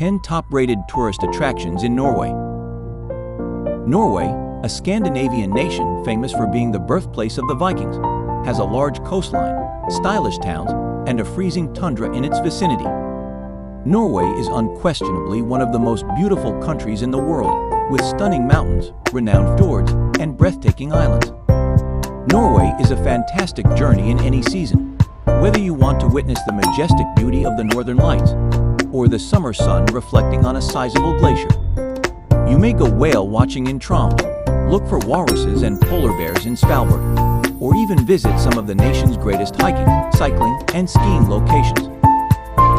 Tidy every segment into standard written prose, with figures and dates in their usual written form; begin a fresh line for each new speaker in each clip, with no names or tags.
10 top-rated tourist attractions in Norway. Norway, a Scandinavian nation famous for being the birthplace of the Vikings, has a large coastline, stylish towns, and a freezing tundra in its vicinity. Norway is unquestionably one of the most beautiful countries in the world, with stunning mountains, renowned fjords, and breathtaking islands. Norway is a fantastic journey in any season, whether you want to witness the majestic beauty of the Northern Lights or the summer sun reflecting on a sizable glacier. You may go whale watching in Tromsø, look for walruses and polar bears in Svalbard, or even visit some of the nation's greatest hiking, cycling, and skiing locations.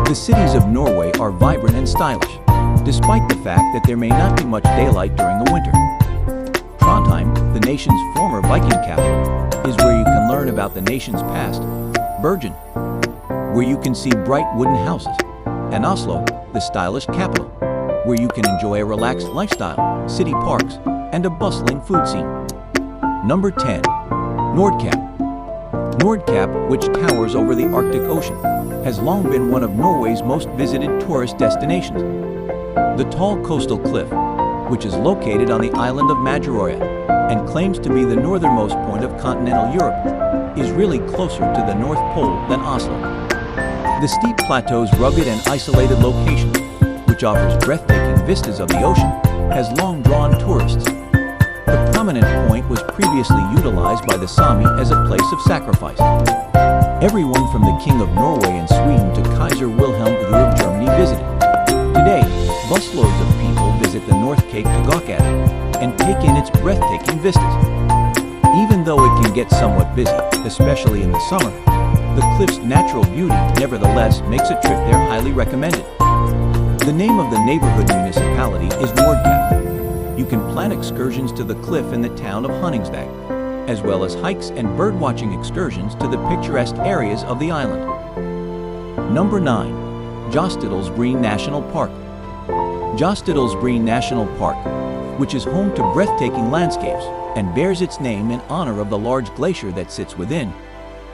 The cities of Norway are vibrant and stylish, despite the fact that there may not be much daylight during the winter. Trondheim, the nation's former Viking capital, is where you can learn about the nation's past. Bergen, where you can see bright wooden houses, and Oslo, the stylish capital, where you can enjoy a relaxed lifestyle, city parks, and a bustling food scene. Number 10. Nordkapp. Nordkapp, which towers over the Arctic Ocean, has long been one of Norway's most visited tourist destinations. The tall coastal cliff, which is located on the island of Majuroya and claims to be the northernmost point of continental Europe, is really closer to the North Pole than Oslo. The steep plateau's rugged and isolated location, which offers breathtaking vistas of the ocean, has long drawn tourists. The prominent point was previously utilized by the Sami as a place of sacrifice. Everyone from the King of Norway and Sweden to Kaiser Wilhelm II of Germany visited. Today, busloads of people visit the North Cape to gawk at it and take in its breathtaking vistas. Even though it can get somewhat busy, especially in the summer, the cliff's natural beauty nevertheless makes a trip there highly recommended. The name of the neighborhood municipality is Nordkapp. You can plan excursions to the cliff in the town of Honningsvåg, as well as hikes and birdwatching excursions to the picturesque areas of the island. Number 9. Jostedalsbreen National Park. Jostedalsbreen National Park, which is home to breathtaking landscapes and bears its name in honor of the large glacier that sits within,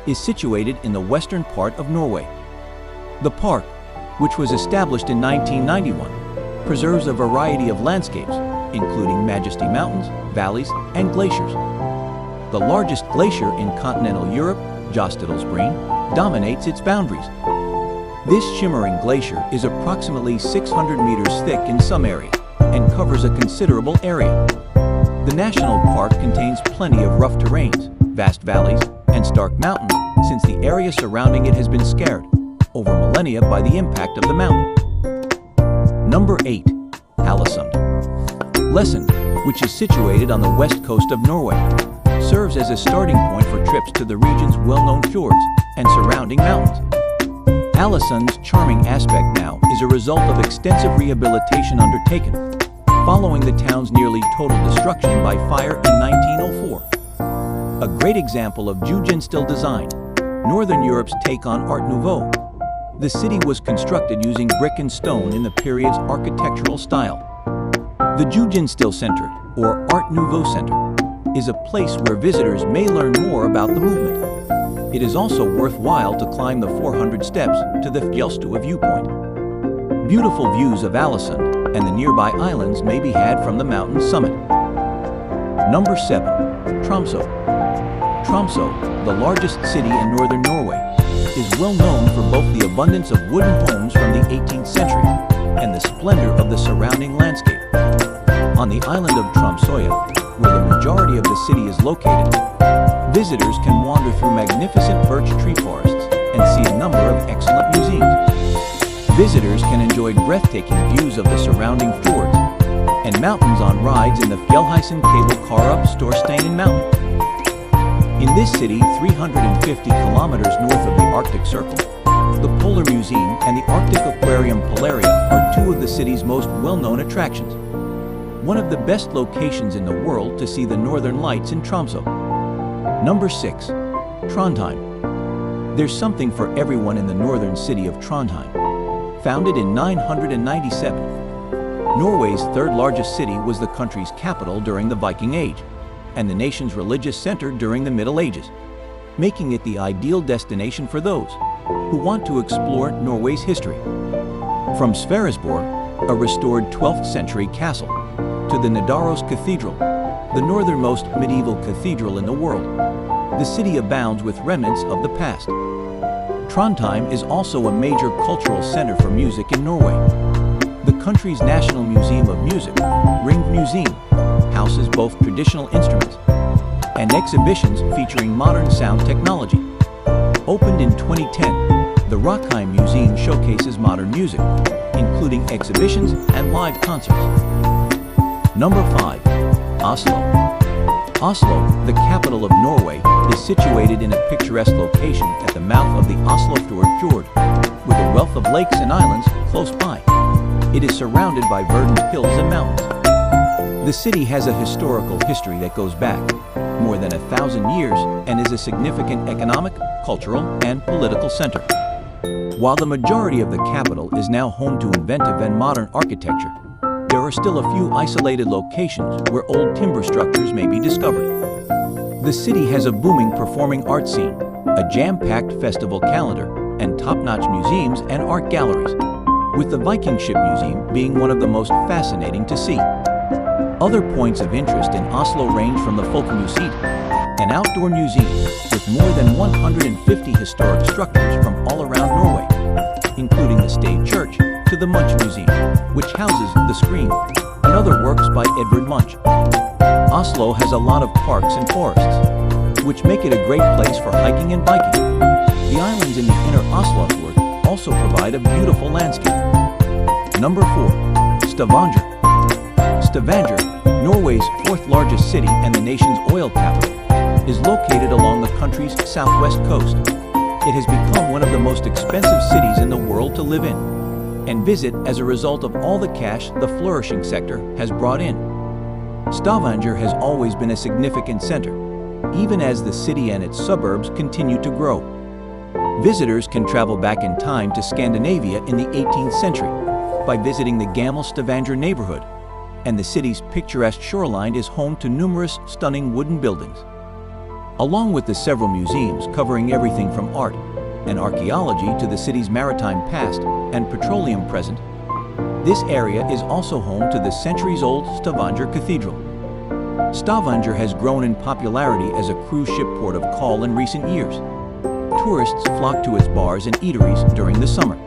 is situated in the western part of Norway. The park, which was established in 1991, preserves a variety of landscapes, including majesty mountains, valleys, and glaciers. The largest glacier in continental Europe, Jostedalsbreen, dominates its boundaries. This shimmering glacier is approximately 600 meters thick in some areas and covers a considerable area. The national park contains plenty of rough terrains, vast valleys, and stark mountains, since the area surrounding it has been scarred over millennia by the impact of the mountain. Number 8. Ålesund. Lesund, which is situated on the west coast of Norway, serves as a starting point for trips to the region's well-known fjords and surrounding mountains. Ålesund's charming aspect now is a result of extensive rehabilitation undertaken, following the town's nearly total destruction by fire in 1904. A great example of Jugendstil design, Northern Europe's take on Art Nouveau. The city was constructed using brick and stone in the period's architectural style. The Jugendstil Center, or Art Nouveau Center, is a place where visitors may learn more about the movement. It is also worthwhile to climb the 400 steps to the Fjellstua viewpoint. Beautiful views of Ålesund and the nearby islands may be had from the mountain's summit. Number 7. Tromsø. Tromsø, the largest city in northern Norway, is well known for both the abundance of wooden homes from the 18th century and the splendor of the surrounding landscape. On the island of Tromsøya, where the majority of the city is located, visitors can wander through magnificent birch tree forests and see a number of excellent museums. Visitors can enjoy breathtaking views of the surrounding fjords and mountains on rides in the Fjellheisen cable car up Storsteinen Mountain. In this city, 350 kilometers north of the Arctic Circle, the Polar Museum and the Arctic Aquarium Polaria are two of the city's most well-known attractions. One of the best locations in the world to see the Northern Lights in Tromsø. Number 6. Trondheim. There's something for everyone in the northern city of Trondheim. Founded in 997, Norway's third largest city was the country's capital during the Viking Age, and the nation's religious center during the Middle Ages, making it the ideal destination for those who want to explore Norway's history. From Sverresborg, a restored 12th century castle, to the Nidaros Cathedral, the northernmost medieval cathedral in the world. The city abounds with remnants of the past. Trondheim is also a major cultural center for music in Norway. The country's National Museum of Music, Ring Museum, houses both traditional instruments and exhibitions featuring modern sound technology. Opened in 2010, the Rockheim Museum showcases modern music, including exhibitions and live concerts. Number 5. Oslo. Oslo, the capital of Norway, is situated in a picturesque location at the mouth of the Oslofjord Fjord, with a wealth of lakes and islands close by. It is surrounded by verdant hills and mountains. The city has a historical history that goes back more than 1,000 years and is a significant economic, cultural, and political center. While the majority of the capital is now home to inventive and modern architecture, there are still a few isolated locations where old timber structures may be discovered. The city has a booming performing arts scene, a jam-packed festival calendar, and top-notch museums and art galleries, with the Viking Ship Museum being one of the most fascinating to see. Other points of interest in Oslo range from the Folkemuseet, an outdoor museum with more than 150 historic structures from all around Norway, including the Stave Church, to the Munch Museum, which houses The Scream and other works by Edvard Munch. Oslo has a lot of parks and forests, which make it a great place for hiking and biking. The islands in the inner Oslofjord also provide a beautiful landscape. Number 4. Stavanger. Stavanger, Norway's 4th largest city and the nation's oil capital, is located along the country's southwest coast. It has become one of the most expensive cities in the world to live in and visit as a result of all the cash the flourishing sector has brought in. Stavanger has always been a significant center, even as the city and its suburbs continue to grow. Visitors can travel back in time to Scandinavia in the 18th century by visiting the Gamle Stavanger neighborhood, and the city's picturesque shoreline is home to numerous stunning wooden buildings. Along with the several museums covering everything from art and archaeology to the city's maritime past and petroleum present, this area is also home to the centuries-old Stavanger Cathedral. Stavanger has grown in popularity as a cruise ship port of call in recent years. Tourists flock to its bars and eateries during the summer.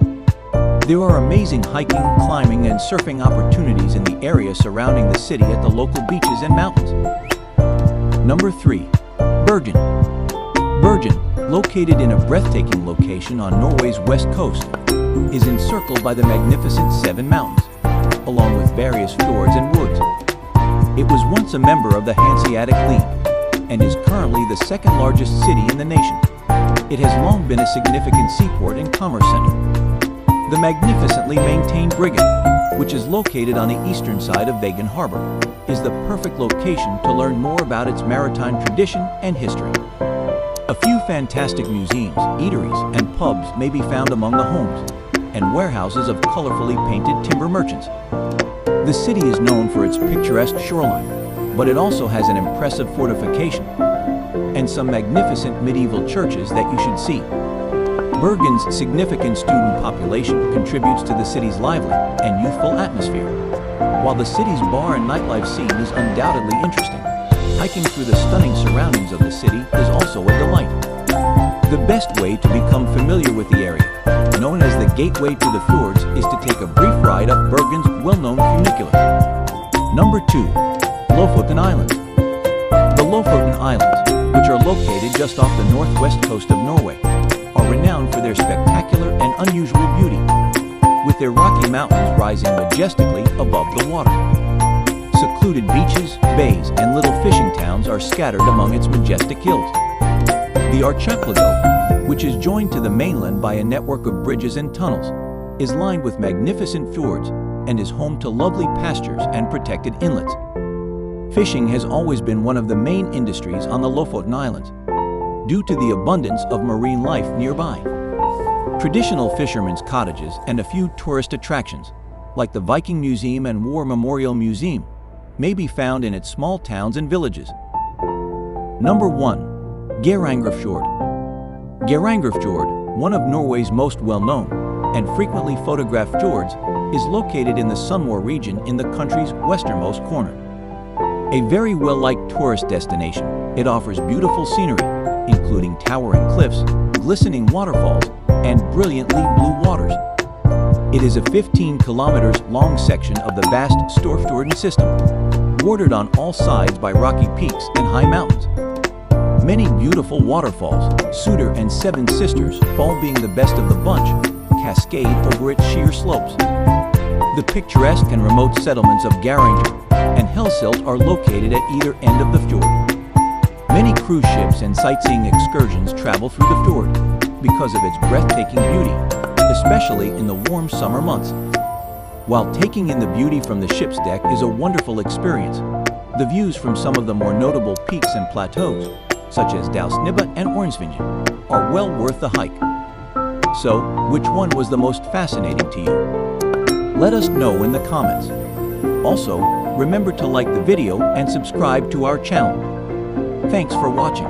There are amazing hiking, climbing, and surfing opportunities in the area surrounding the city at the local beaches and mountains. Number 3. Bergen. Bergen, located in a breathtaking location on Norway's west coast, is encircled by the magnificent Seven Mountains, along with various fjords and woods. It was once a member of the Hanseatic League and is currently the 2nd largest city in the nation. It has long been a significant seaport and commerce center. The magnificently maintained Briggen, which is located on the eastern side of Vegan Harbor, is the perfect location to learn more about its maritime tradition and history. A few fantastic museums, eateries, and pubs may be found among the homes and warehouses of colorfully painted timber merchants. The city is known for its picturesque shoreline, but it also has an impressive fortification and some magnificent medieval churches that you should see. Bergen's significant student population contributes to the city's lively and youthful atmosphere, while the city's bar and nightlife scene is undoubtedly interesting. Hiking through the stunning surroundings of the city is also a delight. The best way to become familiar with the area, known as the Gateway to the Fjords, is to take a brief ride up Bergen's well-known funicular. Number 2. Lofoten Islands. The Lofoten Islands, which are located just off the northwest coast of Norway, are renowned for their spectacular and unusual beauty, with their rocky mountains rising majestically above the water. Secluded beaches, bays, and little fishing towns are scattered among its majestic hills. The archipelago, which is joined to the mainland by a network of bridges and tunnels, is lined with magnificent fjords and is home to lovely pastures and protected inlets. Fishing has always been one of the main industries on the Lofoten Islands, due to the abundance of marine life nearby. Traditional fishermen's cottages and a few tourist attractions, like the Viking Museum and War Memorial Museum, may be found in its small towns and villages. Number 1. Geirangerfjord. Geirangerfjord, one of Norway's most well-known and frequently photographed fjords, is located in the Sunmore region in the country's westernmost corner. A very well-liked tourist destination, it offers beautiful scenery, including towering cliffs, glistening waterfalls, and brilliantly blue waters. It is a 15 kilometers long section of the vast Storfjorden system, bordered on all sides by rocky peaks and high mountains. Many beautiful waterfalls, Suder and Seven Sisters Fall being the best of the bunch, cascade over its sheer slopes. The picturesque and remote settlements of Garanger and Helsilt are located at either end of the fjord. Many cruise ships and sightseeing excursions travel through the fjord because of its breathtaking beauty, especially in the warm summer months. While taking in the beauty from the ship's deck is a wonderful experience, the views from some of the more notable peaks and plateaus, such as Dalsnibba and Ornsvingen, are well worth the hike. So, which one was the most fascinating to you? Let us know in the comments. Also, remember to like the video and subscribe to our channel. Thanks for watching.